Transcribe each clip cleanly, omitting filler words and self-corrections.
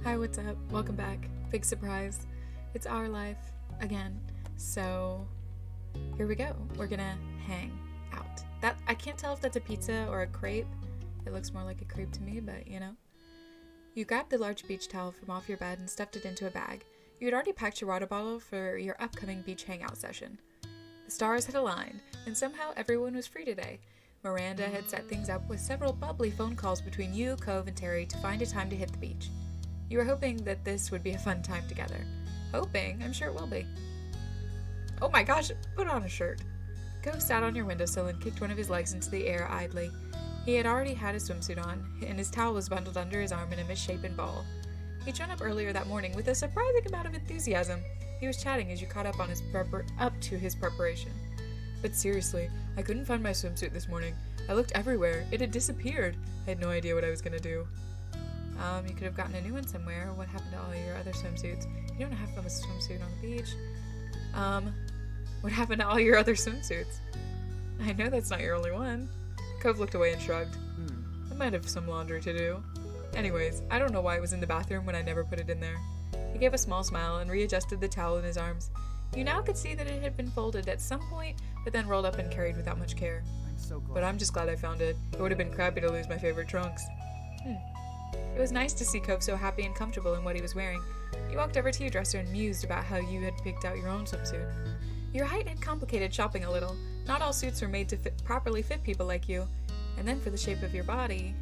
Hi, what's up? Welcome back. Big surprise. It's our life again. So here we go. We're gonna hang out. I can't tell if that's a pizza or a crepe. It looks more like a crepe to me, but you know. You grabbed the large beach towel from off your bed and stuffed it into a bag. You had already packed your water bottle for your upcoming beach hangout session. The stars had aligned, and somehow everyone was free today. Miranda had set things up with several bubbly phone calls between you, Cove, and Terry to find a time to hit the beach. You were hoping that this would be a fun time together. Hoping? I'm sure it will be. Oh my gosh, put on a shirt. Cove sat on your windowsill and kicked one of his legs into the air idly. He had already had a swimsuit on, and his towel was bundled under his arm in a misshapen ball. He'd shown up earlier that morning with a surprising amount of enthusiasm. He was chatting as you caught up on up to his preparation. But seriously, I couldn't find my swimsuit this morning. I looked everywhere. It had disappeared. I had no idea what I was gonna do. You could have gotten a new one somewhere. What happened to all your other swimsuits? You don't have to have a swimsuit on the beach. What happened to all your other swimsuits? I know that's not your only one. Cove looked away and shrugged. I might have some laundry to do. Anyways, I don't know why it was in the bathroom when I never put it in there. He gave a small smile and readjusted the towel in his arms. You now could see that it had been folded at some point, but then rolled up and carried without much care. I'm so glad. But I'm just glad I found it. It would have been crappy to lose my favorite trunks. It was nice to see Cove so happy and comfortable in what he was wearing. You walked over to your dresser and mused about how you had picked out your own swimsuit. Your height had complicated shopping a little. Not all suits were made to properly fit people like you. And then for the shape of your body.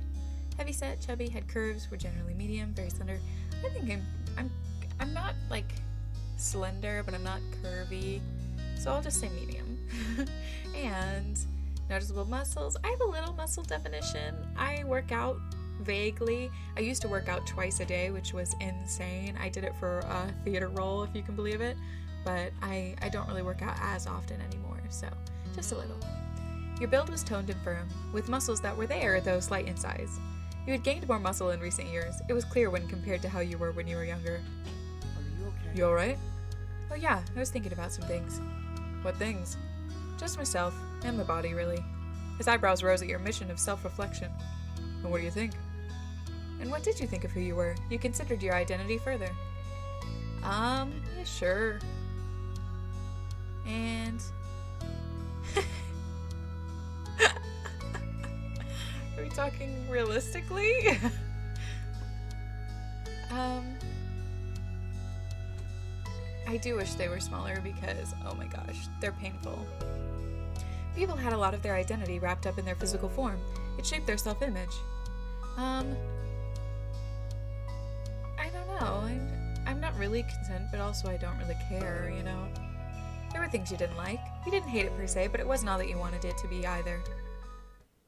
Heavy-set, chubby, had curves, were generally medium, very slender. I think I'm not, like, slender, but I'm not curvy. So I'll just say medium. And noticeable muscles. I have a little muscle definition. I work out vaguely. I used to work out twice a day, which was insane. I did it for a theater role, if you can believe it. But I don't really work out as often anymore, so just a little. Your build was toned and firm, with muscles that were there, though slight in size. You had gained more muscle in recent years. It was clear when compared to how you were when you were younger. Are you okay? You alright? Oh yeah, I was thinking about some things. What things? Just myself, and my body, really. His eyebrows rose at your mission of self-reflection. And what do you think? And what did you think of who you were? You considered your identity further. Yeah, sure. And... Are we talking realistically? I do wish they were smaller because, oh my gosh, they're painful. People had a lot of their identity wrapped up in their physical form. It shaped their self-image. I don't know. I'm not really content, but also I don't really care, you know? There were things you didn't like. You didn't hate it per se, but it wasn't all that you wanted it to be either.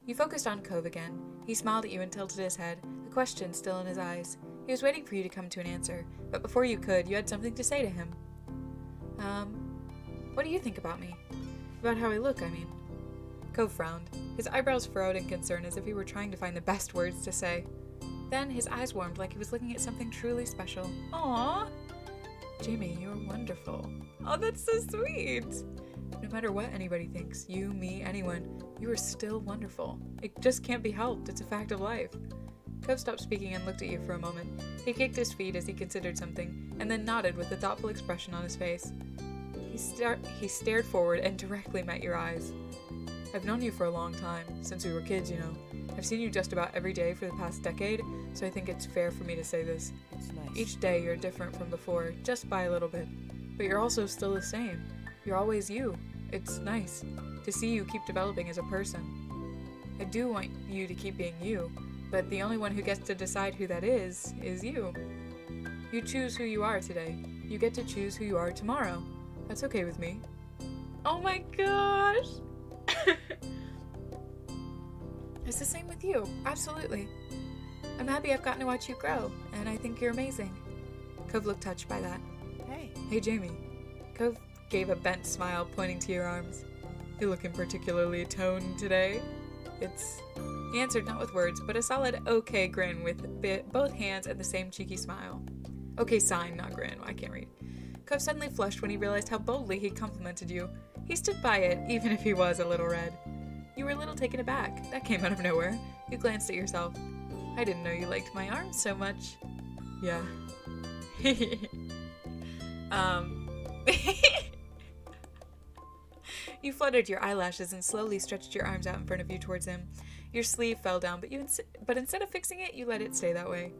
You focused on Cove again. He smiled at you and tilted his head, a question still in his eyes. He was waiting for you to come to an answer, but before you could, you had something to say to him. What do you think about me? About how I look, I mean. Cove frowned. His eyebrows furrowed in concern as if he were trying to find the best words to say. Then his eyes warmed like he was looking at something truly special. Aww! Jamie, you're wonderful. Oh, that's so sweet! No matter what anybody thinks, you, me, anyone, you are still wonderful. It just can't be helped. It's a fact of life. Cove stopped speaking and looked at you for a moment. He kicked his feet as he considered something, and then nodded with a thoughtful expression on his face. He stared forward and directly met your eyes. I've known you for a long time, since we were kids, you know. I've seen you just about every day for the past decade, so I think it's fair for me to say this. It's nice. Each day you're different from before, just by a little bit. But you're also still the same. You're always you. It's nice to see you keep developing as a person. I do want you to keep being you, but the only one who gets to decide who that is you. You choose who you are today. You get to choose who you are tomorrow. That's okay with me. Oh my gosh! It's the same with you, absolutely. I'm happy I've gotten to watch you grow, and I think you're amazing. Cove looked touched by that. Hey Jamie. Cove gave a bent smile, pointing to your arms. You're looking particularly toned today. He answered not with words, but a solid okay grin with both hands and the same cheeky smile. Okay sign, not grin. I can't read. Cove suddenly flushed when he realized how boldly he'd complimented you. He stood by it, even if he was a little red. You were a little taken aback. That came out of nowhere. You glanced at yourself. I didn't know you liked my arms so much. Yeah, um, You fluttered your eyelashes and slowly stretched your arms out in front of you towards him. Your sleeve fell down, but instead of fixing it, you let it stay that way.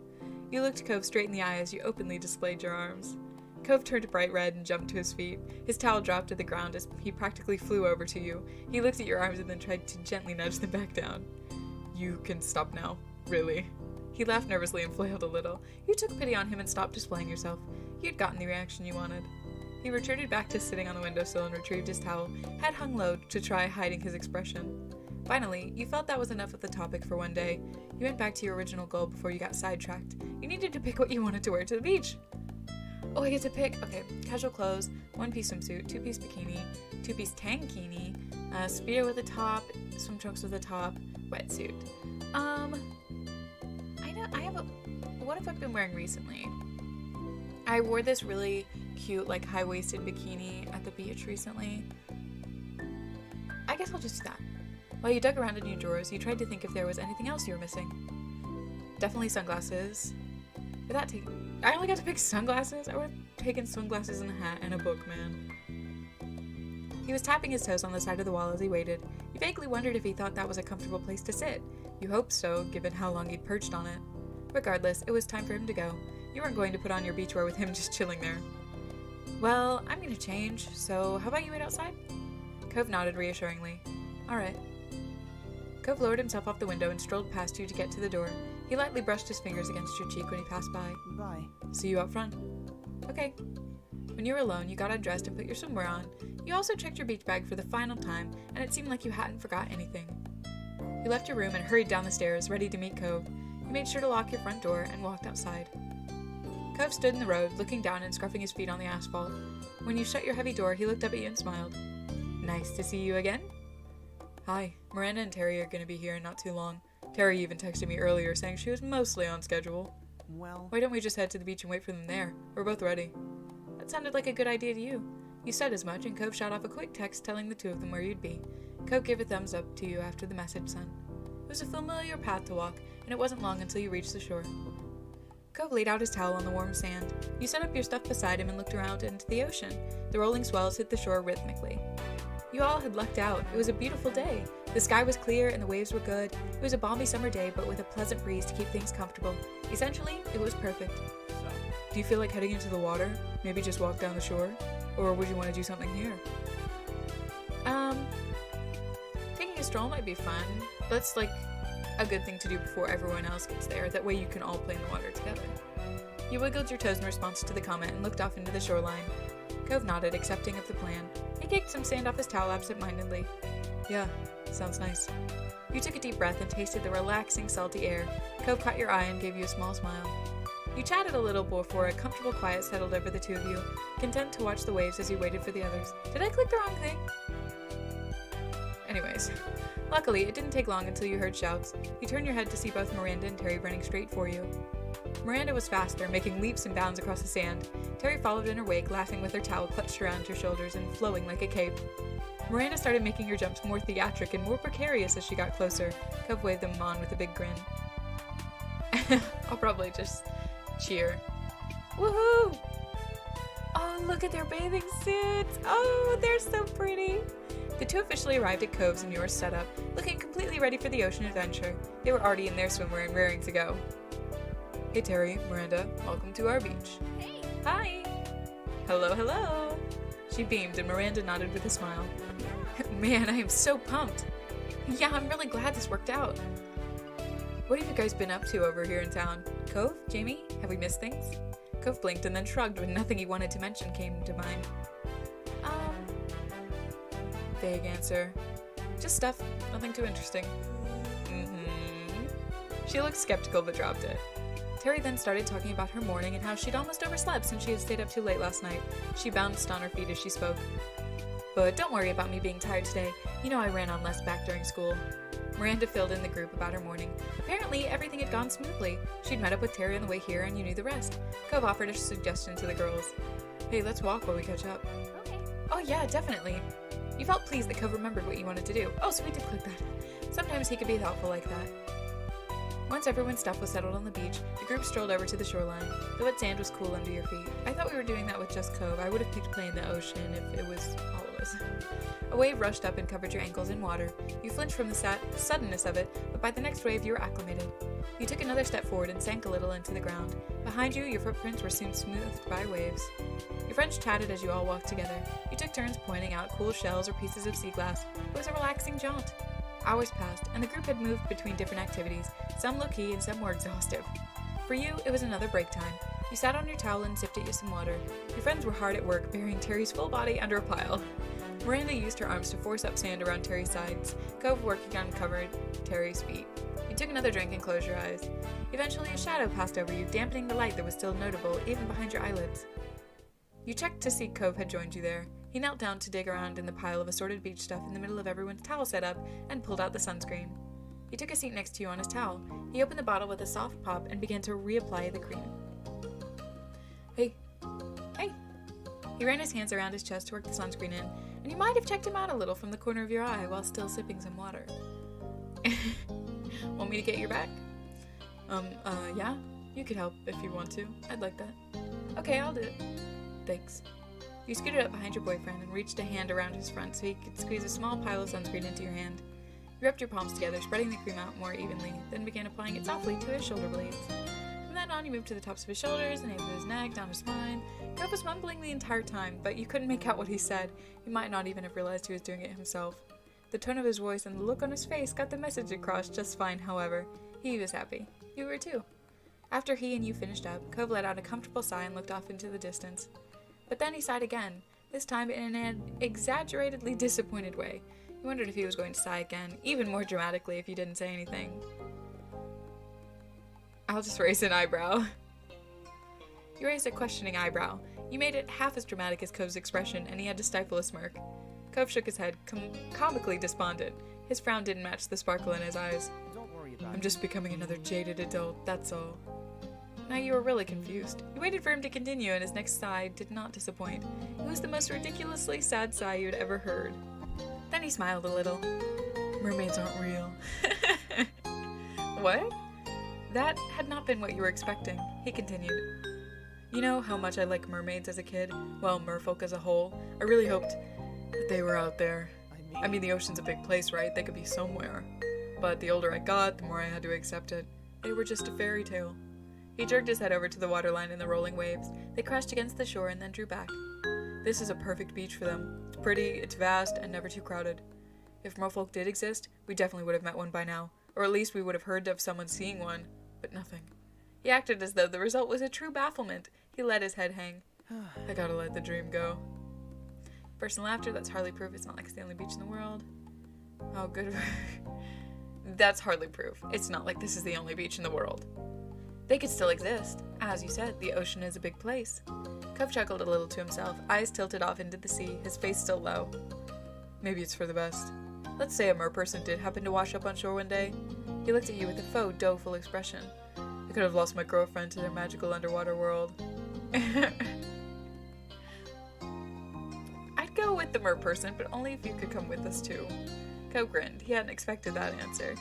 You looked Cove straight in the eye as you openly displayed your arms. Cove turned bright red and jumped to his feet. His towel dropped to the ground as he practically flew over to you. He looked at your arms and then tried to gently nudge them back down. You can stop now. Really. He laughed nervously and flailed a little. You took pity on him and stopped displaying yourself. You'd gotten the reaction you wanted. He retreated back to sitting on the windowsill and retrieved his towel, head hung low to try hiding his expression. Finally, you felt that was enough of the topic for one day. You went back to your original goal before you got sidetracked. You needed to pick what you wanted to wear to the beach. Oh, I get to pick. Okay, casual clothes, one-piece swimsuit, two-piece bikini, two-piece tankini, speedo with a top, swim trunks with a top, wetsuit. What have I been wearing recently? I wore this really cute, like, high-waisted bikini at the beach recently. I guess I'll just do that. While you dug around in your drawers, you tried to think if there was anything else you were missing. Definitely sunglasses. I only got to pick sunglasses? I would have taken sunglasses and a hat and a book, man. He was tapping his toes on the side of the wall as he waited. You vaguely wondered if he thought that was a comfortable place to sit. You hoped so, given how long he'd perched on it. Regardless, it was time for him to go. You weren't going to put on your beachwear with him just chilling there. Well, I'm gonna change, so how about you wait outside? Cove nodded reassuringly. Alright. Cove lowered himself off the window and strolled past you to get to the door. He lightly brushed his fingers against your cheek when he passed by. Bye. See you out front. Okay. When you were alone, you got undressed and put your swimwear on. You also checked your beach bag for the final time, and it seemed like you hadn't forgot anything. You left your room and hurried down the stairs, ready to meet Cove. You made sure to lock your front door and walked outside. Cove stood in the road, looking down and scruffing his feet on the asphalt. When you shut your heavy door, he looked up at you and smiled. Nice to see you again. Hi, Miranda and Terry are going to be here in not too long. Terry even texted me earlier saying she was mostly on schedule. Well, why don't we just head to the beach and wait for them there? We're both ready. That sounded like a good idea to you. You said as much, and Cove shot off a quick text telling the two of them where you'd be. Cove gave a thumbs up to you after the message sent. It was a familiar path to walk, and it wasn't long until you reached the shore. Cove laid out his towel on the warm sand. You set up your stuff beside him and looked around into the ocean. The rolling swells hit the shore rhythmically. You all had lucked out. It was a beautiful day. The sky was clear and the waves were good. It was a balmy summer day, but with a pleasant breeze to keep things comfortable. Essentially, it was perfect. Do you feel like heading into the water? Maybe just walk down the shore? Or would you want to do something here? Taking a stroll might be fun. That's like a good thing to do before everyone else gets there. That way you can all play in the water together. You wiggled your toes in response to the comment and looked off into the shoreline. Cove nodded, accepting of the plan. He kicked some sand off his towel absent-mindedly. Yeah, sounds nice. You took a deep breath and tasted the relaxing, salty air. Cove caught your eye and gave you a small smile. You chatted a little before a comfortable quiet settled over the two of you, content to watch the waves as you waited for the others. Did I click the wrong thing? Anyways, luckily, it didn't take long until you heard shouts. You turned your head to see both Miranda and Terry running straight for you. Miranda was faster, making leaps and bounds across the sand. Terry followed in her wake, laughing with her towel clutched around her shoulders and flowing like a cape. Miranda started making your jumps more theatric and more precarious as she got closer. Cove waved them on with a big grin. I'll probably just cheer. Woohoo! Oh, look at their bathing suits! Oh, they're so pretty! The two officially arrived at Cove's and yours set up, looking completely ready for the ocean adventure. They were already in their swimwear and raring to go. Hey Terry, Miranda, welcome to our beach. Hey! Hi! Hello, hello! She beamed and Miranda nodded with a smile. Man, I am so pumped! Yeah, I'm really glad this worked out. What have you guys been up to over here in town? Cove? Jamie? Have we missed things? Cove blinked and then shrugged when nothing he wanted to mention came to mind. Vague answer. Just stuff. Nothing too interesting. She looked skeptical but dropped it. Terry then started talking about her morning and how she'd almost overslept since she had stayed up too late last night. She bounced on her feet as she spoke. But don't worry about me being tired today. You know I ran on less back during school. Miranda filled in the group about her morning. Apparently, everything had gone smoothly. She'd met up with Terry on the way here and you knew the rest. Cove offered a suggestion to the girls. Hey, let's walk while we catch up. Okay. Oh yeah, definitely. You felt pleased that Cove remembered what you wanted to do. Oh, so we did click that. Sometimes he could be thoughtful like that. Once everyone's stuff was settled on the beach, the group strolled over to the shoreline. The wet sand was cool under your feet. I thought we were doing that with just Cove. I would have picked playing in the ocean if it was all of us. A wave rushed up and covered your ankles in water. You flinched from the suddenness of it, but by the next wave you were acclimated. You took another step forward and sank a little into the ground. Behind you, your footprints were soon smoothed by waves. Your friends chatted as you all walked together. You took turns pointing out cool shells or pieces of sea glass. It was a relaxing jaunt. Hours passed, and the group had moved between different activities, some low-key and some more exhaustive. For you, it was another break time. You sat on your towel and sipped at you some water. Your friends were hard at work, burying Terry's full body under a pile. Miranda used her arms to force up sand around Terry's sides, Cove working on covered Terry's feet. You took another drink and closed your eyes. Eventually, a shadow passed over you, dampening the light that was still notable, even behind your eyelids. You checked to see Cove had joined you there. He knelt down to dig around in the pile of assorted beach stuff in the middle of everyone's towel setup and pulled out the sunscreen. He took a seat next to you on his towel. He opened the bottle with a soft pop and began to reapply the cream. Hey. He ran his hands around his chest to work the sunscreen in, and you might have checked him out a little from the corner of your eye while still sipping some water. Want me to get your back? Yeah. You could help if you want to. I'd like that. Okay, I'll do it. Thanks. You scooted up behind your boyfriend and reached a hand around his front so he could squeeze a small pile of sunscreen into your hand. You rubbed your palms together, spreading the cream out more evenly, then began applying it softly to his shoulder blades. From then on, you moved to the tops of his shoulders, and over his neck, down his spine. Cove was mumbling the entire time, but you couldn't make out what he said. You might not even have realized he was doing it himself. The tone of his voice and the look on his face got the message across just fine, however. He was happy. You were too. After he and you finished up, Cove let out a comfortable sigh and looked off into the distance. But then he sighed again, this time in an exaggeratedly disappointed way. You wondered if he was going to sigh again, even more dramatically if you didn't say anything. I'll just raise an eyebrow. You raised a questioning eyebrow. You made it half as dramatic as Cove's expression, and he had to stifle a smirk. Cove shook his head, comically despondent. His frown didn't match the sparkle in his eyes. Don't worry about I'm just becoming another jaded adult, that's all. Now you were really confused. You waited for him to continue, and his next sigh did not disappoint. It was the most ridiculously sad sigh you'd ever heard. Then he smiled a little. Mermaids aren't real. What? That had not been what you were expecting. He continued. You know how much I liked mermaids as a kid? Well, merfolk as a whole. I really hoped that they were out there. I mean, the ocean's a big place, right? They could be somewhere. But the older I got, the more I had to accept it. They were just a fairy tale. He jerked his head over to the waterline and the rolling waves. They crashed against the shore and then drew back. This is a perfect beach for them. It's pretty, it's vast, and never too crowded. If merfolk did exist, we definitely would have met one by now. Or at least we would have heard of someone seeing one. But nothing. He acted as though the result was a true bafflement. He let his head hang. I gotta let the dream go. Burst in laughter. That's hardly proof. It's not like it's the only beach in the world. Oh, good. That's hardly proof. It's not like this is the only beach in the world. They could still exist. As you said, the ocean is a big place. Cove chuckled a little to himself, eyes tilted off into the sea, his face still low. Maybe it's for the best. Let's say a merperson did happen to wash up on shore one day. He looked at you with a faux, doleful expression. I could have lost my girlfriend to their magical underwater world. I'd go with the merperson, but only if you could come with us too. Cove grinned. He hadn't expected that answer.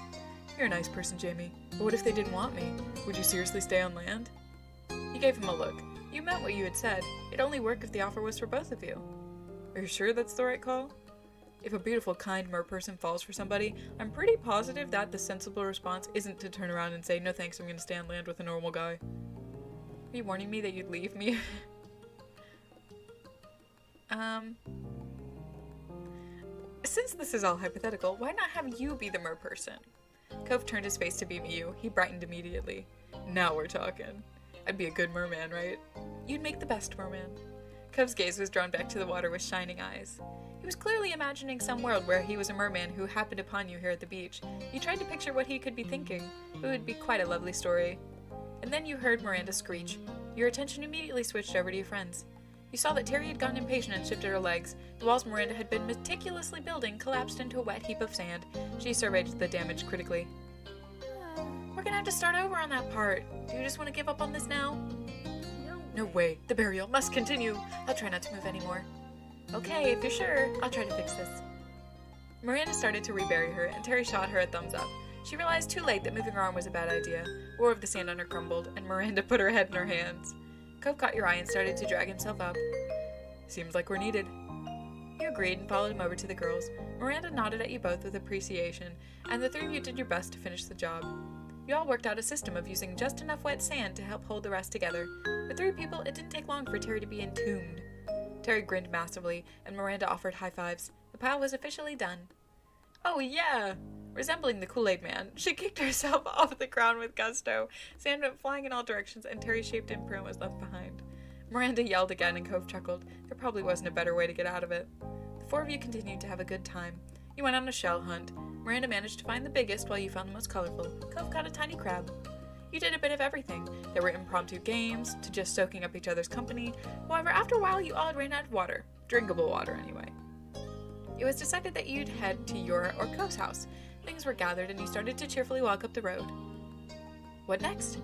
You're a nice person, Jamie. But what if they didn't want me? Would you seriously stay on land? You gave him a look. You meant what you had said. It'd only work if the offer was for both of you. Are you sure that's the right call? If a beautiful, kind merperson falls for somebody, I'm pretty positive that the sensible response isn't to turn around and say, no thanks, I'm gonna stay on land with a normal guy. Are you warning me that you'd leave me? Since this is all hypothetical, why not have you be the merperson? Cove turned his face to beam at you. He brightened immediately. Now we're talking. I'd be a good merman, right? You'd make the best merman. Cove's gaze was drawn back to the water with shining eyes. He was clearly imagining some world where he was a merman who happened upon you here at the beach. You tried to picture what he could be thinking. It would be quite a lovely story. And then you heard Miranda screech. Your attention immediately switched over to your friends. You saw that Terry had gotten impatient and shifted her legs. The walls Miranda had been meticulously building collapsed into a wet heap of sand. She surveyed the damage critically. We're gonna have to start over on that part. Do you just want to give up on this now? No way. The burial must continue. I'll try not to move anymore. Okay, if you're sure, I'll try to fix this. Miranda started to rebury her, and Terry shot her a thumbs up. She realized too late that moving her arm was a bad idea. More of the sand on her crumbled, and Miranda put her head in her hands. Cove caught your eye and started to drag himself up. Seems like we're needed. You agreed and followed him over to the girls. Miranda nodded at you both with appreciation, and the three of you did your best to finish the job. You all worked out a system of using just enough wet sand to help hold the rest together. With 3 people, it didn't take long for Terry to be entombed. Terry grinned massively, and Miranda offered high fives. The pile was officially done. Oh yeah! Resembling the Kool-Aid Man, she kicked herself off the ground with gusto. Sand went flying in all directions, and Terry's shaped imprint was left behind. Miranda yelled again, and Cove chuckled. There probably wasn't a better way to get out of it. The 4 of you continued to have a good time. You went on a shell hunt. Miranda managed to find the biggest while you found the most colorful. Cove caught a tiny crab. You did a bit of everything. There were impromptu games, to just soaking up each other's company. However, after a while, you all ran out of water. Drinkable water, anyway. It was decided that you'd head to your or Cove's house. Things were gathered, and you started to cheerfully walk up the road. What next?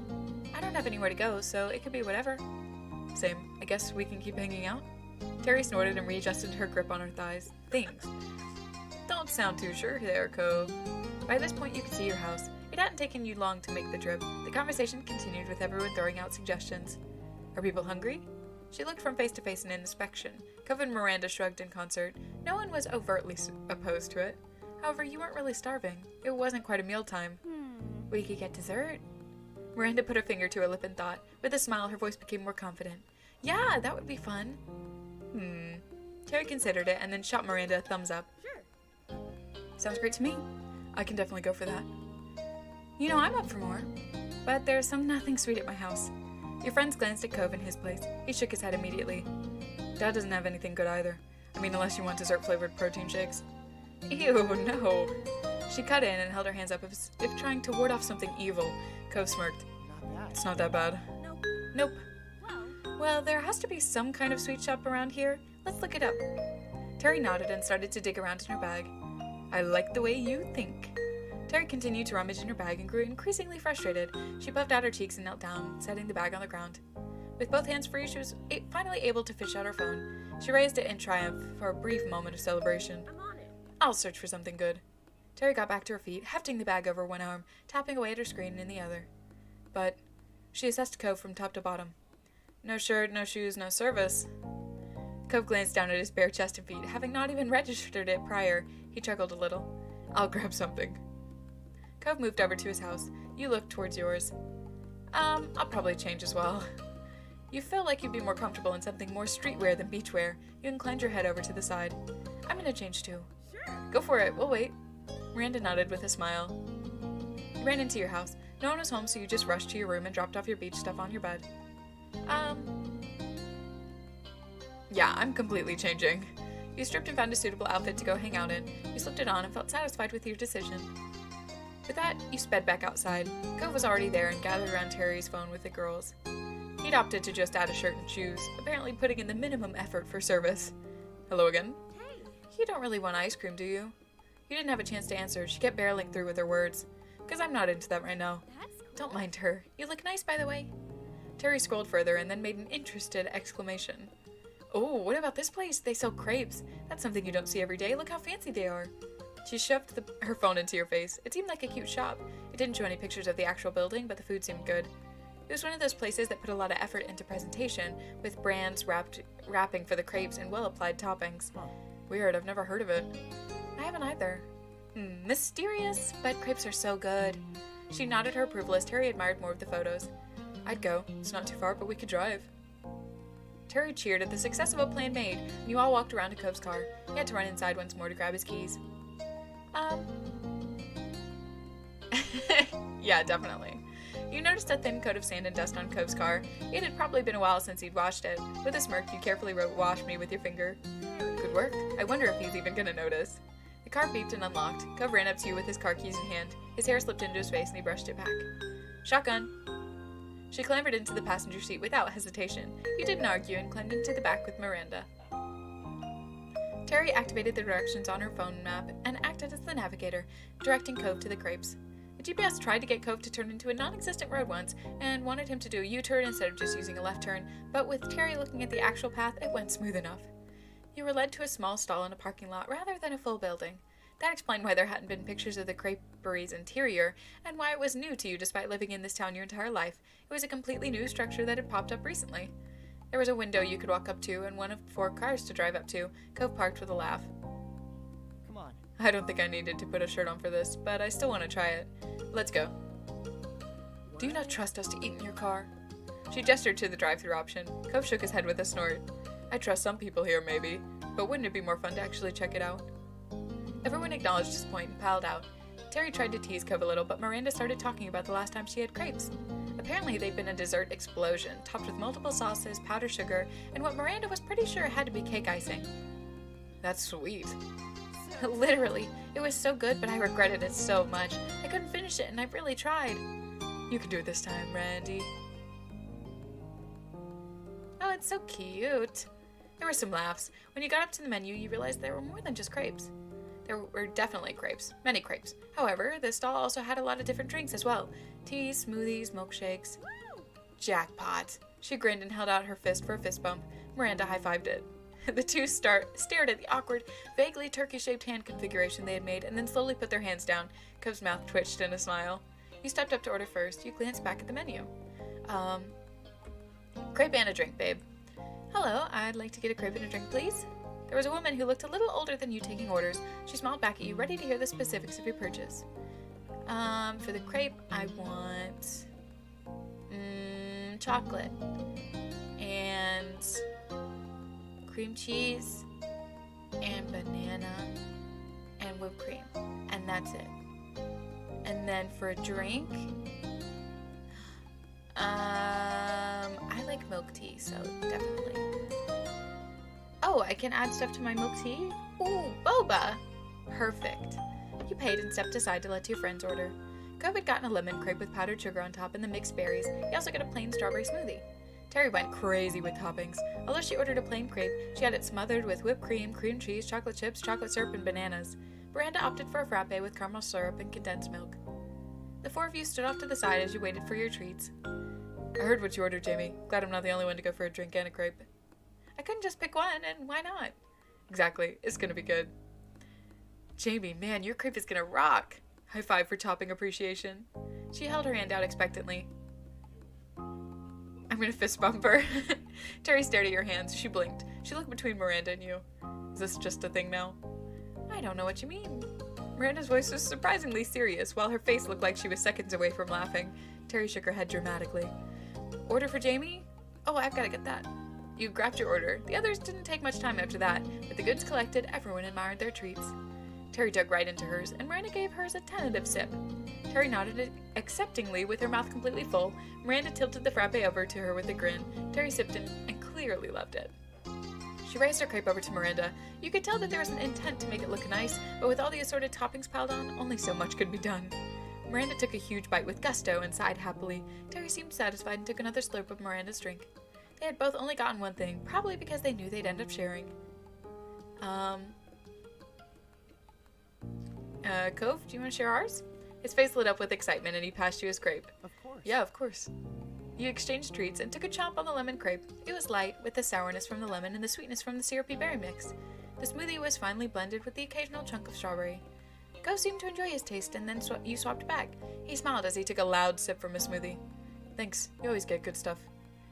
I don't have anywhere to go, so it could be whatever. Same. I guess we can keep hanging out? Terry snorted and readjusted her grip on her thighs. Things. Don't sound too sure there, Cove. By this point, you could see your house. It hadn't taken you long to make the trip. The conversation continued with everyone throwing out suggestions. Are people hungry? She looked from face to face in inspection. Cove and Miranda shrugged in concert. No one was overtly opposed to it. However, you weren't really starving. It wasn't quite a mealtime. We could get dessert. Miranda put her finger to her lip and thought. With a smile, her voice became more confident. Yeah, that would be fun. Terry considered it and then shot Miranda a thumbs up. Sure. Sounds great to me. I can definitely go for that. You know, I'm up for more. But there's nothing sweet at my house. Your friends glanced at Cove in his place. He shook his head immediately. Dad doesn't have anything good either. I mean, unless you want dessert-flavored protein shakes. Ew, no. She cut in and held her hands up as if trying to ward off something evil. Cove smirked. It's not that bad. Nope. Well, there has to be some kind of sweet shop around here. Let's look it up. Terry nodded and started to dig around in her bag. I like the way you think. Terry continued to rummage in her bag and grew increasingly frustrated. She puffed out her cheeks and knelt down, setting the bag on the ground. With both hands free, she was finally able to fish out her phone. She raised it in triumph for a brief moment of celebration. I'm on it. I'll search for something good. Terry got back to her feet, hefting the bag over one arm, tapping away at her screen in the other. But she assessed Cove from top to bottom. No shirt, no shoes, no service. Cove glanced down at his bare chest and feet, having not even registered it prior. He chuckled a little. I'll grab something. Cove moved over to his house. You looked towards yours. I'll probably change as well. You feel like you'd be more comfortable in something more streetwear than beachwear. You inclined your head over to the side. I'm gonna change too. Sure. Go for it, we'll wait. Miranda nodded with a smile. You ran into your house. No one was home, so you just rushed to your room and dropped off your beach stuff on your bed. Yeah, I'm completely changing. You stripped and found a suitable outfit to go hang out in. You slipped it on and felt satisfied with your decision. With that, you sped back outside. Cove was already there and gathered around Terry's phone with the girls. He'd opted to just add a shirt and shoes, apparently putting in the minimum effort for service. Hello again? Hey. You don't really want ice cream, do you? You didn't have a chance to answer. She kept barreling through with her words. Because I'm not into that right now. That's cool. Don't mind her. You look nice, by the way. Terry scrolled further and then made an interested exclamation. Oh, what about this place? They sell crepes. That's something you don't see every day. Look how fancy they are. She shoved her phone into your face. It seemed like a cute shop. It didn't show any pictures of the actual building, but the food seemed good. It was one of those places that put a lot of effort into presentation, with brands wrapping for the crepes and well-applied toppings. Weird, I've never heard of it. I haven't either. Mysterious, but crepes are so good. She nodded her approval as Terry admired more of the photos. I'd go. It's not too far, but we could drive. Terry cheered at the success of a plan made, and you all walked around to Cove's car. He had to run inside once more to grab his keys. Yeah, definitely. You noticed a thin coat of sand and dust on Cove's car. It had probably been a while since he'd washed it. With a smirk, you carefully wrote, "Wash me," with your finger. Good work. I wonder if he's even gonna notice. The car beeped and unlocked. Cove ran up to you with his car keys in hand. His hair slipped into his face and he brushed it back. Shotgun. She clambered into the passenger seat without hesitation. You didn't argue and climbed into the back with Miranda. Terry activated the directions on her phone map and acted as the navigator, directing Cove to the crepes. The GPS tried to get Cove to turn into a non-existent road once and wanted him to do a U-turn instead of just using a left turn, but with Terry looking at the actual path, it went smooth enough. You were led to a small stall in a parking lot rather than a full building. That explained why there hadn't been pictures of the crepe creperies interior, and why it was new to you despite living in this town your entire life. It was a completely new structure that had popped up recently. There was a window you could walk up to and one of 4 cars to drive up to. Cove parked with a laugh. Come on. I don't think I needed to put a shirt on for this, but I still want to try it. Let's go. What? Do you not trust us to eat in your car? She gestured to the drive-thru option. Cove shook his head with a snort. I trust some people here, maybe, but wouldn't it be more fun to actually check it out? Everyone acknowledged his point and piled out. Terry tried to tease Cove a little, but Miranda started talking about the last time she had crepes. Apparently, they'd been a dessert explosion, topped with multiple sauces, powdered sugar, and what Miranda was pretty sure had to be cake icing. That's sweet. Literally, it was so good, but I regretted it so much. I couldn't finish it, and I really tried. You can do it this time, Randy. Oh, it's so cute. There were some laughs. When you got up to the menu, you realized there were more than just crepes. There were definitely crepes. Many crepes. However, the stall also had a lot of different drinks as well. Teas, smoothies, milkshakes. Jackpot. She grinned and held out her fist for a fist bump. Miranda high-fived it. The two stared at the awkward, vaguely turkey-shaped hand configuration they had made and then slowly put their hands down. Cove's mouth twitched in a smile. You stepped up to order first. You glanced back at the menu. Crepe and a drink, babe. Hello, I'd like to get a crepe and a drink, please. There was a woman who looked a little older than you taking orders. She smiled back at you, ready to hear the specifics of your purchase. For the crepe, I want chocolate and cream cheese and banana and whipped cream, and that's it. And then for a drink, I like milk tea, so definitely. Oh, I can add stuff to my milk tea? Ooh, boba! Perfect. You paid and stepped aside to let 2 friends order. Cove had gotten a lemon crepe with powdered sugar on top and the mixed berries. He also got a plain strawberry smoothie. Terry went crazy with toppings. Although she ordered a plain crepe, she had it smothered with whipped cream, cream cheese, chocolate chips, chocolate syrup, and bananas. Miranda opted for a frappe with caramel syrup and condensed milk. The 4 of you stood off to the side as you waited for your treats. I heard what you ordered, Jamie. Glad I'm not the only one to go for a drink and a crepe. I couldn't just pick one, and why not? Exactly. It's gonna be good. Jamie, man, your crepe is gonna rock. High five for topping appreciation. She held her hand out expectantly. I'm gonna fist bump her. Terry stared at your hands. She blinked. She looked between Miranda and you. Is this just a thing now? I don't know what you mean. Miranda's voice was surprisingly serious, while her face looked like she was seconds away from laughing. Terry shook her head dramatically. Order for Jamie? Oh, I've gotta get that. You grabbed your order. The others didn't take much time after that. With the goods collected, everyone admired their treats. Terry dug right into hers, and Miranda gave hers a tentative sip. Terry nodded acceptingly with her mouth completely full. Miranda tilted the frappe over to her with a grin. Terry sipped it and clearly loved it. She raised her crepe over to Miranda. You could tell that there was an intent to make it look nice, but with all the assorted toppings piled on, only so much could be done. Miranda took a huge bite with gusto and sighed happily. Terry seemed satisfied and took another slurp of Miranda's drink. They had both only gotten one thing, probably because they knew they'd end up sharing. Cove, do you want to share ours? His face lit up with excitement and he passed you his crepe. Of course. Yeah, of course. You exchanged treats and took a chomp on the lemon crepe. It was light, with the sourness from the lemon and the sweetness from the syrupy berry mix. The smoothie was finely blended with the occasional chunk of strawberry. Cove seemed to enjoy his taste and then you swapped back. He smiled as he took a loud sip from his smoothie. Thanks, you always get good stuff.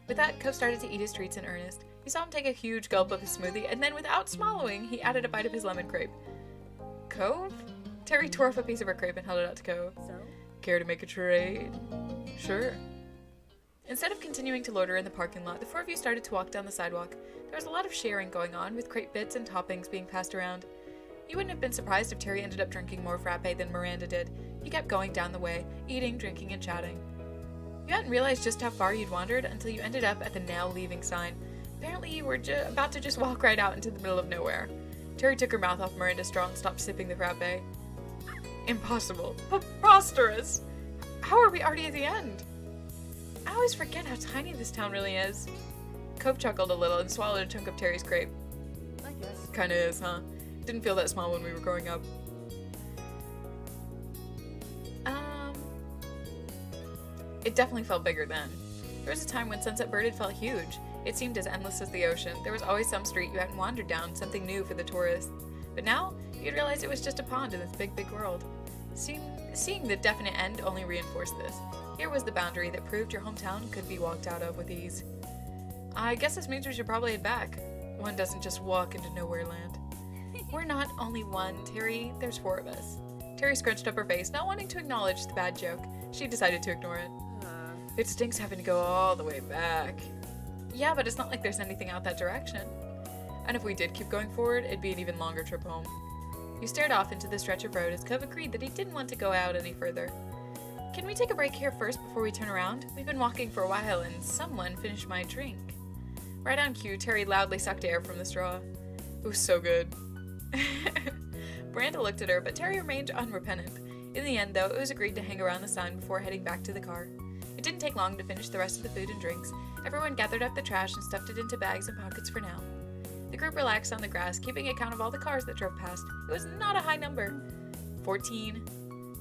With that, Cove started to eat his treats in earnest. You saw him take a huge gulp of his smoothie, and then without swallowing, he added a bite of his lemon crepe. Cove? Terry tore off a piece of her crepe and held it out to Cove. So? Care to make a trade? Sure. Instead of continuing to loiter in the parking lot, the 4 of you started to walk down the sidewalk. There was a lot of sharing going on, with crepe bits and toppings being passed around. You wouldn't have been surprised if Terry ended up drinking more frappe than Miranda did. He kept going down the way, eating, drinking, and chatting. You hadn't realized just how far you'd wandered until you ended up at the now leaving sign. Apparently you were about to just walk right out into the middle of nowhere. Terry took her mouth off Miranda's straw and stopped sipping the frappe. Impossible. Preposterous! How are we already at the end? I always forget how tiny this town really is. Cove chuckled a little and swallowed a chunk of Terry's crepe. I guess. Kinda is, huh? Didn't feel that small when we were growing up. It definitely felt bigger then. There was a time when Sunset Birded felt huge. It seemed as endless as the ocean. There was always some street you hadn't wandered down, something new for the tourists. But now, you'd realize it was just a pond in this big, big world. Seeing the definite end only reinforced this. Here was the boundary that proved your hometown could be walked out of with ease. I guess this means we should probably head back. One doesn't just walk into nowhere land. We're not only one, Terry. There's 4 of us. Terry scrunched up her face, not wanting to acknowledge the bad joke. She decided to ignore it. It stinks having to go all the way back. Yeah, but it's not like there's anything out that direction. And if we did keep going forward, it'd be an even longer trip home. You stared off into the stretch of road as Cove agreed that he didn't want to go out any further. Can we take a break here first before we turn around? We've been walking for a while and someone finished my drink. Right on cue, Terry loudly sucked air from the straw. It was so good. Miranda looked at her, but Terry remained unrepentant. In the end, though, it was agreed to hang around the sign before heading back to the car. It didn't take long to finish the rest of the food and drinks. Everyone gathered up the trash and stuffed it into bags and pockets for now. The group relaxed on the grass, keeping account of all the cars that drove past. It was not a high number. 14.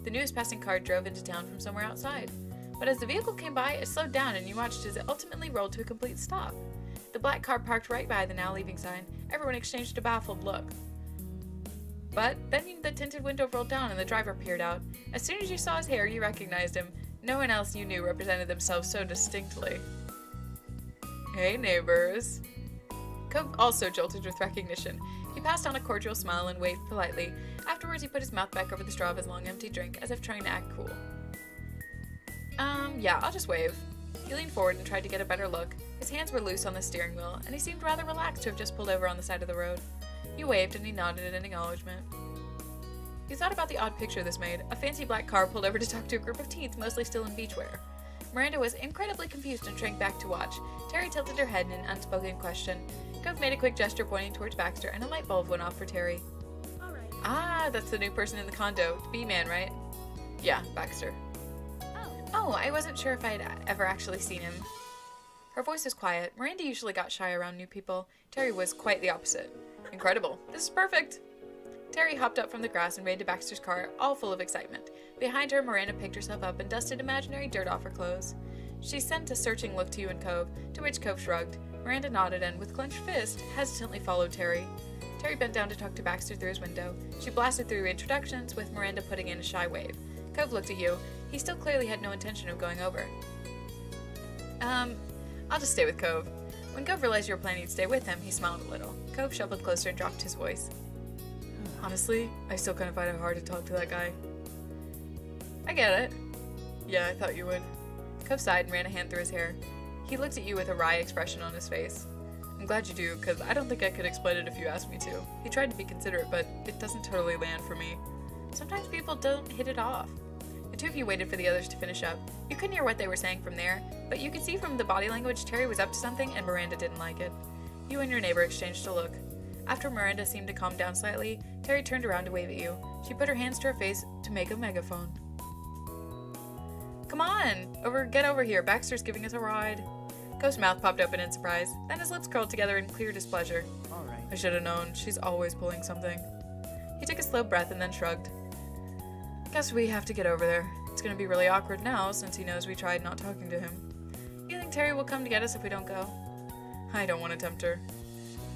The newest passing car drove into town from somewhere outside. But as the vehicle came by, it slowed down and you watched as it ultimately rolled to a complete stop. The black car parked right by the now leaving sign. Everyone exchanged a baffled look. But then the tinted window rolled down and the driver peered out. As soon as you saw his hair, you recognized him. No one else you knew represented themselves so distinctly. Hey, neighbors. Cove also jolted with recognition. He passed on a cordial smile and waved politely. Afterwards, he put his mouth back over the straw of his long empty drink, as if trying to act cool. Yeah, I'll just wave. He leaned forward and tried to get a better look. His hands were loose on the steering wheel, and he seemed rather relaxed to have just pulled over on the side of the road. You waved, and he nodded in acknowledgement. You thought about the odd picture this made. A fancy black car pulled over to talk to a group of teens, mostly still in beachwear. Miranda was incredibly confused and shrank back to watch. Terry tilted her head in an unspoken question. Cove made a quick gesture pointing towards Baxter, and a light bulb went off for Terry. Alright. Ah, that's the new person in the condo. The B-man, right? Yeah, Baxter. Oh, I wasn't sure if I'd ever actually seen him. Her voice was quiet. Miranda usually got shy around new people. Terry was quite the opposite. Incredible. This is perfect. Terry hopped up from the grass and ran to Baxter's car, all full of excitement. Behind her, Miranda picked herself up and dusted imaginary dirt off her clothes. She sent a searching look to you and Cove, to which Cove shrugged. Miranda nodded and, with clenched fist, hesitantly followed Terry. Terry bent down to talk to Baxter through his window. She blasted through introductions, with Miranda putting in a shy wave. Cove looked at you. He still clearly had no intention of going over. I'll just stay with Cove. When Cove realized you were planning to stay with him, he smiled a little. Cove shuffled closer and dropped his voice. Honestly, I still kind of find it hard to talk to that guy. I get it. Yeah, I thought you would. Cove sighed and ran a hand through his hair. He looked at you with a wry expression on his face. I'm glad you do, because I don't think I could explain it if you asked me to. He tried to be considerate, but it doesn't totally land for me. Sometimes people don't hit it off. The two of you waited for the others to finish up. You couldn't hear what they were saying from there, but you could see from the body language Terry was up to something and Miranda didn't like it. You and your neighbor exchanged a look. After Miranda seemed to calm down slightly, Terry turned around to wave at you. She put her hands to her face to make a megaphone. Come on! Get over here. Baxter's giving us a ride. Cove's mouth popped open in surprise. Then his lips curled together in clear displeasure. Alright. I should have known. She's always pulling something. He took a slow breath and then shrugged. Guess we have to get over there. It's gonna be really awkward now since he knows we tried not talking to him. You think Terry will come to get us if we don't go? I don't want to tempt her.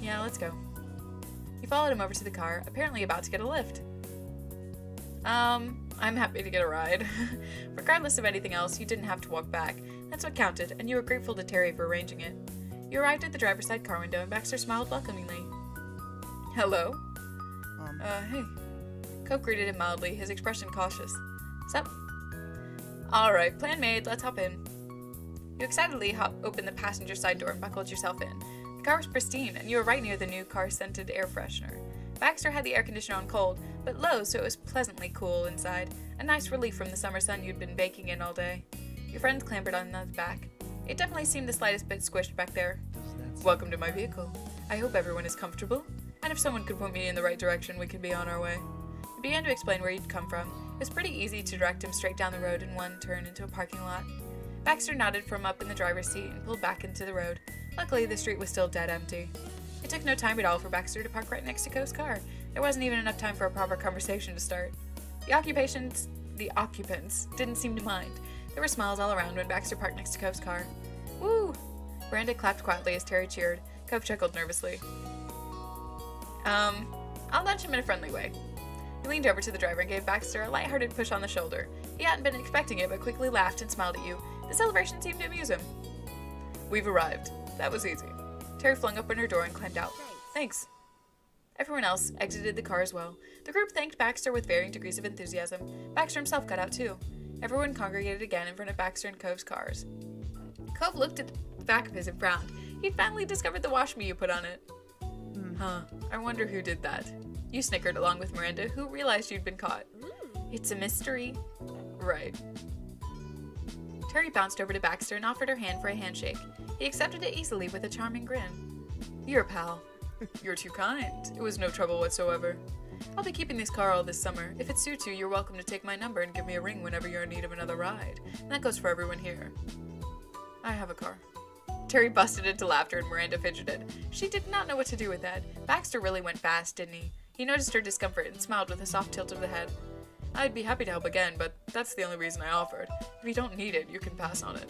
Yeah, let's go. You followed him over to the car, apparently about to get a lift. I'm happy to get a ride. Regardless of anything else, you didn't have to walk back. That's what counted, and you were grateful to Terry for arranging it. You arrived at the driver's side car window, and Baxter smiled welcomingly. Hello? Hey. Cope greeted him mildly, his expression cautious. Sup? Alright, plan made, let's hop in. You excitedly opened the passenger side door and buckled yourself in. The car was pristine, and you were right near the new car-scented air freshener. Baxter had the air conditioner on cold, but low so it was pleasantly cool inside, a nice relief from the summer sun you'd been baking in all day. Your friends clambered on the back. It definitely seemed the slightest bit squished back there. Welcome to my vehicle. I hope everyone is comfortable, and if someone could point me in the right direction, we could be on our way. He began to explain where you'd come from. It was pretty easy to direct him straight down the road in one turn into a parking lot. Baxter nodded from up in the driver's seat and pulled back into the road. Luckily, the street was still dead empty. It took no time at all for Baxter to park right next to Co's car. There wasn't even enough time for a proper conversation to start. The occupants didn't seem to mind. There were smiles all around when Baxter parked next to Cove's car. Woo! Miranda clapped quietly as Terry cheered. Cove chuckled nervously. I'll nudge him in a friendly way. He leaned over to the driver and gave Baxter a lighthearted push on the shoulder. He hadn't been expecting it, but quickly laughed and smiled at you. The celebration seemed to amuse him. We've arrived. That was easy. Terry flung open her door and climbed out. Thanks. Everyone else exited the car as well. The group thanked Baxter with varying degrees of enthusiasm. Baxter himself got out too. Everyone congregated again in front of Baxter and Cove's cars. Cove looked at the back of his and frowned. He'd finally discovered the wash me you put on it. Huh. I wonder who did that. You snickered along with Miranda, who realized you'd been caught. It's a mystery. Right. Terry bounced over to Baxter and offered her hand for a handshake. He accepted it easily with a charming grin. You're a pal. You're too kind. It was no trouble whatsoever. I'll be keeping this car all this summer. If it suits you, you're welcome to take my number and give me a ring whenever you're in need of another ride. And that goes for everyone here. I have a car. Terry busted into laughter and Miranda fidgeted. She did not know what to do with that. Baxter really went fast, didn't he? He noticed her discomfort and smiled with a soft tilt of the head. I'd be happy to help again, but that's the only reason I offered. If you don't need it, you can pass on it.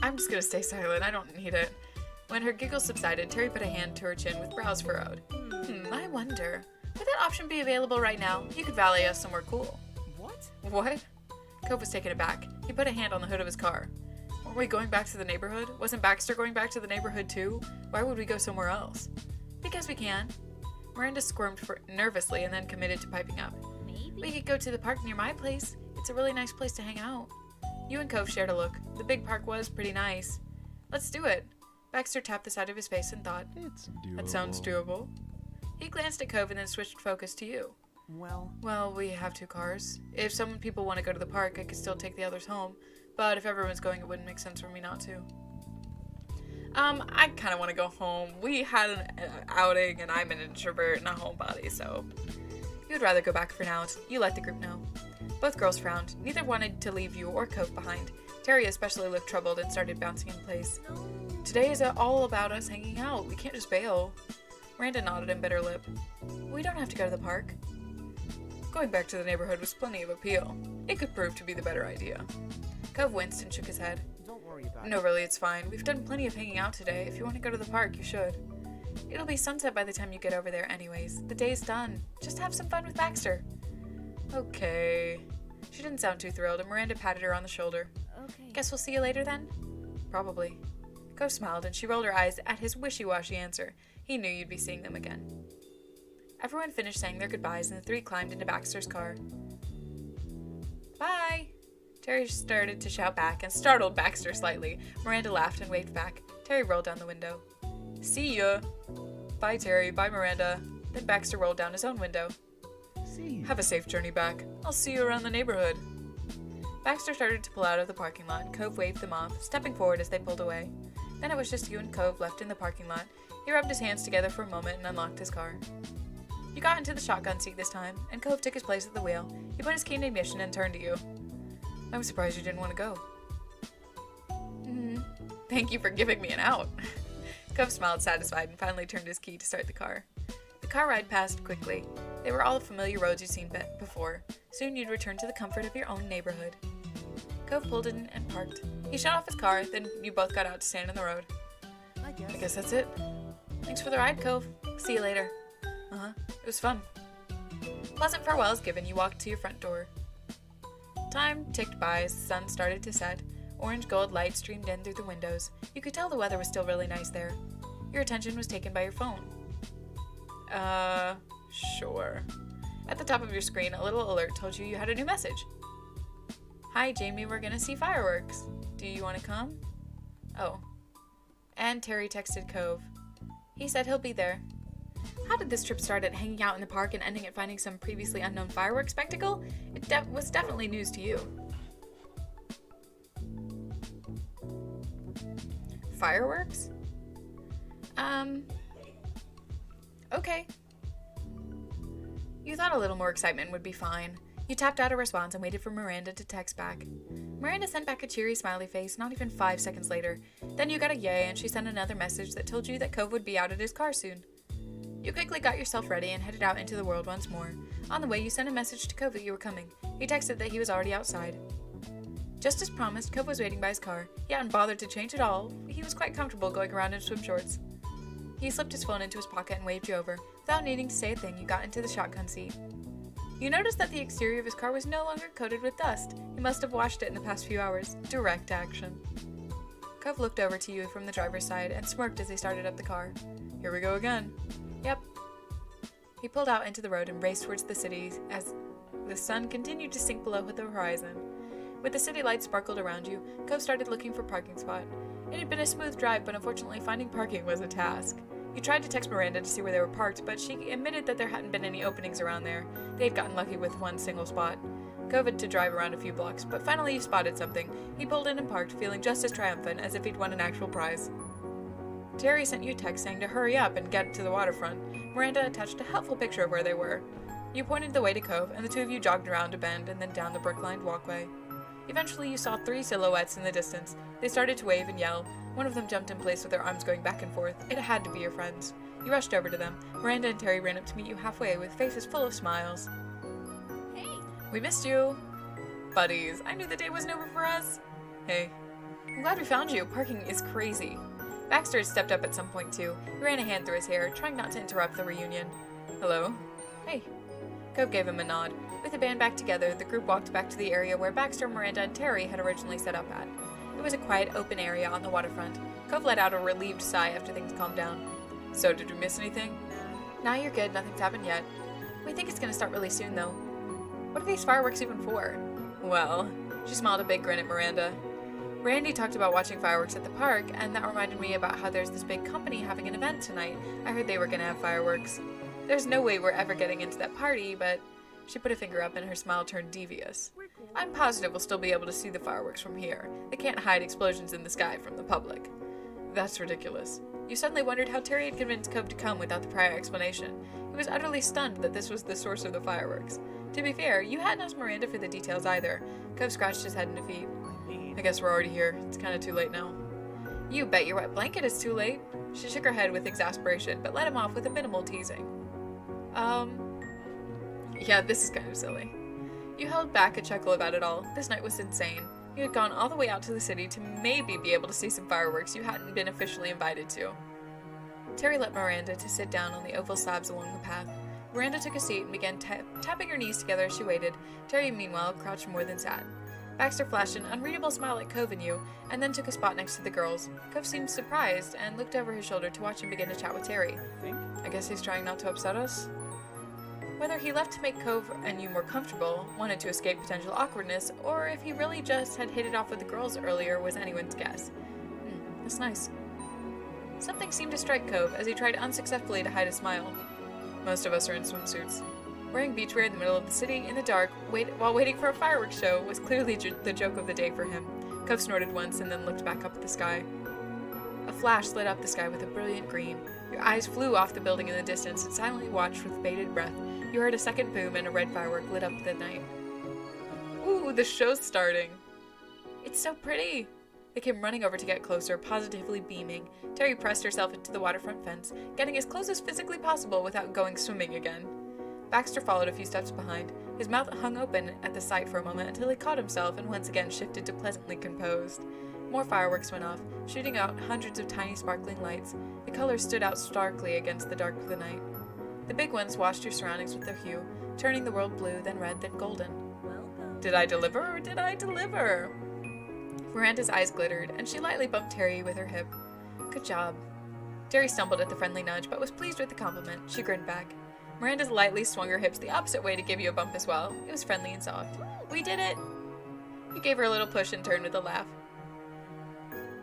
I'm just gonna stay silent. I don't need it. When her giggles subsided, Terry put a hand to her chin with brows furrowed. I wonder. Would that option be available right now? You could valet us somewhere cool. What? What? Cove was taken aback. He put a hand on the hood of his car. Weren't we going back to the neighborhood? Wasn't Baxter going back to the neighborhood too? Why would we go somewhere else? Because we can. Miranda squirmed nervously and then committed to piping up. Maybe? We could go to the park near my place. It's a really nice place to hang out. You and Cove shared a look. The big park was pretty nice. Let's do it. Baxter tapped the side of his face and thought, It's doable. that sounds doable. He glanced at Cove and then switched focus to you. Well, We have 2 cars. If some people want to go to the park, I could still take the others home. But if everyone's going, it wouldn't make sense for me not to. I kind of want to go home. We had an outing, and I'm an introvert and a homebody, so you'd rather go back for now. You let the group know. Both girls frowned. Neither wanted to leave you or Cove behind. Terry especially looked troubled and started bouncing in place. Today is all about us hanging out. We can't just bail. Miranda nodded and bit her lip. We don't have to go to the park. Going back to the neighborhood was plenty of appeal. It could prove to be the better idea. Cove winced and shook his head. don't worry about it. No, really, it's fine. We've done plenty of hanging out today. If you want to go to the park, you should. It'll be sunset by the time you get over there anyways. The day's done. Just have some fun with Baxter. Okay. She didn't sound too thrilled, and Miranda patted her on the shoulder. Okay. Guess we'll see you later then? Probably. Cove smiled, and she rolled her eyes at his wishy-washy answer. He knew you'd be seeing them again. Everyone finished saying their goodbyes, and the 3 climbed into Baxter's car. Bye! Terry started to shout back and startled Baxter slightly. Miranda laughed and waved back. Terry rolled down the window. See ya! Bye, Terry. Bye, Miranda. Then Baxter rolled down his own window. See you. Have a safe journey back. I'll see you around the neighborhood. Baxter started to pull out of the parking lot. Cove waved them off, stepping forward as they pulled away. Then it was just you and Cove left in the parking lot. He rubbed his hands together for a moment and unlocked his car. You got into the shotgun seat this time, and Cove took his place at the wheel. He put his key in ignition and turned to you. I'm surprised you didn't want to go. Thank you for giving me an out. Cove smiled satisfied and finally turned his key to start the car. The car ride passed quickly. They were all the familiar roads you'd seen before. Soon you'd return to the comfort of your own neighborhood. Cove pulled in and parked. He shut off his car, then you both got out to stand on the road. I guess. I guess that's it. Thanks for the ride, Cove. See you later. It was fun. Pleasant farewells given, you walked to your front door. Time ticked by as the sun started to set. Orange gold light streamed in through the windows. You could tell the weather was still really nice there. Your attention was taken by your phone. Sure. At the top of your screen, a little alert told you had a new message. Hi, Jamie, we're gonna see fireworks. Do you want to come? Oh. And Terry texted Cove. He said he'll be there. How did this trip start at hanging out in the park and ending at finding some previously unknown fireworks spectacle? It was definitely news to you. Fireworks? Okay. You thought a little more excitement would be fine. You tapped out a response and waited for Miranda to text back. Miranda sent back a cheery smiley face not even 5 seconds later. Then you got a yay and she sent another message that told you that Cove would be out at his car soon. You quickly got yourself ready and headed out into the world once more. On the way, you sent a message to Cove that you were coming. He texted that he was already outside. Just as promised, Cove was waiting by his car. He hadn't bothered to change at all. He was quite comfortable going around in swim shorts. He slipped his phone into his pocket and waved you over. Without needing to say a thing, you got into the shotgun seat. You noticed that the exterior of his car was no longer coated with dust. He must have washed it in the past few hours. Direct action. Cove looked over to you from the driver's side and smirked as they started up the car. Here we go again. Yep. He pulled out into the road and raced towards the city as the sun continued to sink below the horizon. With the city lights sparkled around you, Cove started looking for a parking spot. It had been a smooth drive, but unfortunately finding parking was a task. You tried to text Miranda to see where they were parked, but she admitted that there hadn't been any openings around there. They had gotten lucky with one single spot. Cove had to drive around a few blocks, but finally you spotted something. He pulled in and parked, feeling just as triumphant as if he'd won an actual prize. Terry sent you a text saying to hurry up and get to the waterfront. Miranda attached a helpful picture of where they were. You pointed the way to Cove, and the two of you jogged around a bend and then down the brick-lined walkway. Eventually you saw 3 silhouettes in the distance. They started to wave and yell. One of them jumped in place with their arms going back and forth. It had to be your friends. You rushed over to them. Miranda and Terry ran up to meet you halfway with faces full of smiles. Hey! We missed you. Buddies, I knew the day wasn't over for us. Hey. I'm glad we found you. Parking is crazy. Baxter had stepped up at some point too. He ran a hand through his hair, trying not to interrupt the reunion. Hello? Hey. Cove gave him a nod. With the band back together, the group walked back to the area where Baxter, Miranda, and Terry had originally set up at. It was a quiet, open area on the waterfront. Cove let out a relieved sigh after things calmed down. So, did we miss anything? Nah, you're good. Nothing's happened yet. We think it's gonna start really soon, though. What are these fireworks even for? Well, she smiled a big grin at Miranda. Randy talked about watching fireworks at the park, and that reminded me about how there's this big company having an event tonight. I heard they were gonna have fireworks. There's no way we're ever getting into that party, but... She put a finger up and her smile turned devious. I'm positive we'll still be able to see the fireworks from here. They can't hide explosions in the sky from the public. That's ridiculous. You suddenly wondered how Terry had convinced Cove to come without the prior explanation. He was utterly stunned that this was the source of the fireworks. To be fair, you hadn't asked Miranda for the details either. Cove scratched his head in defeat. I guess we're already here. It's kind of too late now. You bet your wet blanket it's too late. She shook her head with exasperation, but let him off with a minimal teasing. Yeah, this is kind of silly. You held back a chuckle about it all. This night was insane. You had gone all the way out to the city to maybe be able to see some fireworks you hadn't been officially invited to. Terry let Miranda to sit down on the oval slabs along the path. Miranda took a seat and began tapping her knees together as she waited. Terry, meanwhile, crouched more than sat. Baxter flashed an unreadable smile at Cove and you, and then took a spot next to the girls. Cove seemed surprised and looked over his shoulder to watch him begin to chat with Terry. I guess he's trying not to upset us? Whether he left to make Cove and you more comfortable, wanted to escape potential awkwardness, or if he really just had hit it off with the girls earlier was anyone's guess. That's nice. Something seemed to strike Cove as he tried unsuccessfully to hide a smile. Most of us are in swimsuits. Wearing beachwear in the middle of the city, in the dark, while waiting for a fireworks show, was clearly the joke of the day for him. Cove snorted once and then looked back up at the sky. A flash lit up the sky with a brilliant green. Your eyes flew off the building in the distance and silently watched with bated breath. You heard a second boom and a red firework lit up the night. Ooh, the show's starting. It's so pretty. They came running over to get closer, positively beaming. Terry pressed herself into the waterfront fence, getting as close as physically possible without going swimming again. Baxter followed a few steps behind. His mouth hung open at the sight for a moment until he caught himself and once again shifted to pleasantly composed. More fireworks went off, shooting out hundreds of tiny sparkling lights. The colors stood out starkly against the dark of the night. The big ones washed your surroundings with their hue, turning the world blue, then red, then golden. Welcome. Did I deliver or did I deliver? Miranda's eyes glittered, and she lightly bumped Terry with her hip. Good job. Terry stumbled at the friendly nudge, but was pleased with the compliment. She grinned back. Miranda lightly swung her hips the opposite way to give you a bump as well. It was friendly and soft. We did it! You gave her a little push and turned with a laugh.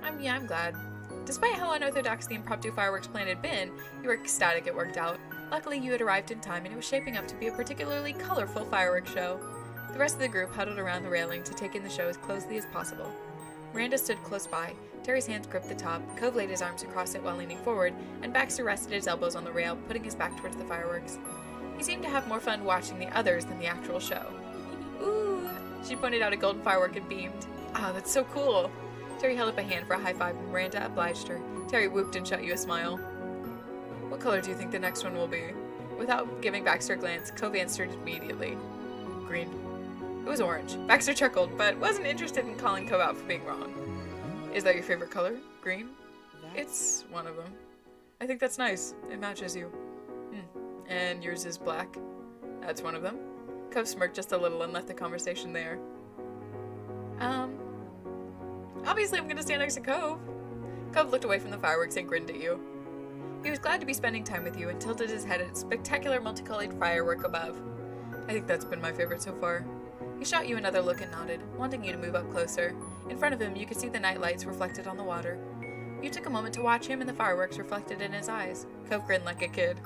I'm glad. Despite how unorthodox the impromptu fireworks plan had been, you were ecstatic it worked out. Luckily, you had arrived in time and it was shaping up to be a particularly colorful fireworks show. The rest of the group huddled around the railing to take in the show as closely as possible. Miranda stood close by. Terry's hands gripped the top, Cove laid his arms across it while leaning forward, and Baxter rested his elbows on the rail, putting his back towards the fireworks. He seemed to have more fun watching the others than the actual show. Ooh! She pointed out a golden firework and beamed. Ah, that's so cool! Terry held up a hand for a high five and Miranda obliged her. Terry whooped and shot you a smile. What color do you think the next one will be? Without giving Baxter a glance, Cove answered immediately. Green. It was orange. Baxter chuckled, but wasn't interested in calling Cove out for being wrong. Is that your favorite color? Green? It's one of them. I think that's nice. It matches you. And yours is black. That's one of them. Cove smirked just a little and left the conversation there. Obviously I'm gonna stand next to Cove. Cove looked away from the fireworks and grinned at you. He was glad to be spending time with you and tilted his head at spectacular multicolored firework above. I think that's been my favorite so far. He shot you another look and nodded, wanting you to move up closer. In front of him, you could see the night lights reflected on the water. You took a moment to watch him and the fireworks reflected in his eyes. Cove grinned like a kid.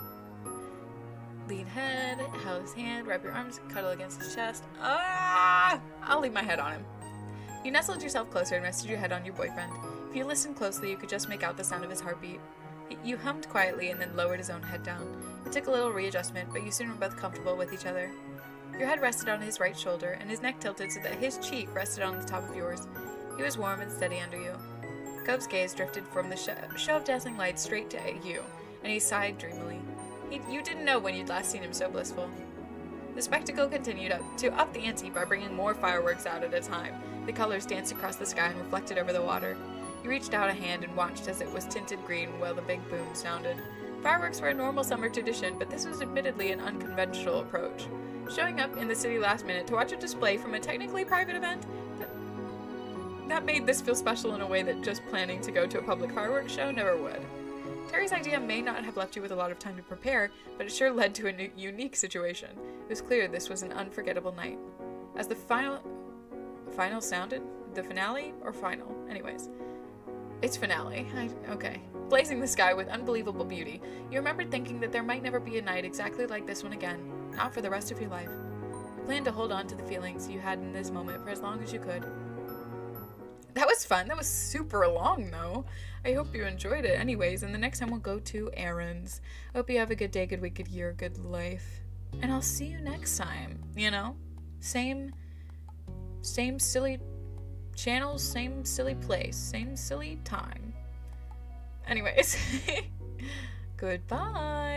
Lean head, held his hand, wrap your arms, cuddle against his chest. Ah! I'll leave my head on him. You nestled yourself closer and rested your head on your boyfriend. If you listened closely, you could just make out the sound of his heartbeat. You hummed quietly and then lowered his own head down. It took a little readjustment, but you soon were both comfortable with each other. Your head rested on his right shoulder, and his neck tilted so that his cheek rested on the top of yours. He was warm and steady under you. Cove's gaze drifted from the show of dazzling lights straight to you, and he sighed dreamily. You didn't know when you'd last seen him so blissful. The spectacle continued to up the ante by bringing more fireworks out at a time. The colors danced across the sky and reflected over the water. You reached out a hand and watched as it was tinted green while the big boom sounded. Fireworks were a normal summer tradition, but this was admittedly an unconventional approach. Showing up in the city last minute to watch a display from a technically private event, that made this feel special in a way that just planning to go to a public fireworks show never would. Terry's idea may not have left you with a lot of time to prepare, but it sure led to a unique situation. It was clear this was an unforgettable night. As the final sounded? The finale? Or final? Anyways. It's finale. Okay. Blazing the sky with unbelievable beauty, you remembered thinking that there might never be a night exactly like this one again. Not for the rest of your life. You planned to hold on to the feelings you had in this moment for as long as you could. That was fun. That was super long, though. I hope you enjoyed it anyways, and the next time we'll go to errands. I hope you have a good day, good week, good year, good life. And I'll see you next time, you know? Same silly channel, same silly place, same silly time. Anyways, goodbye.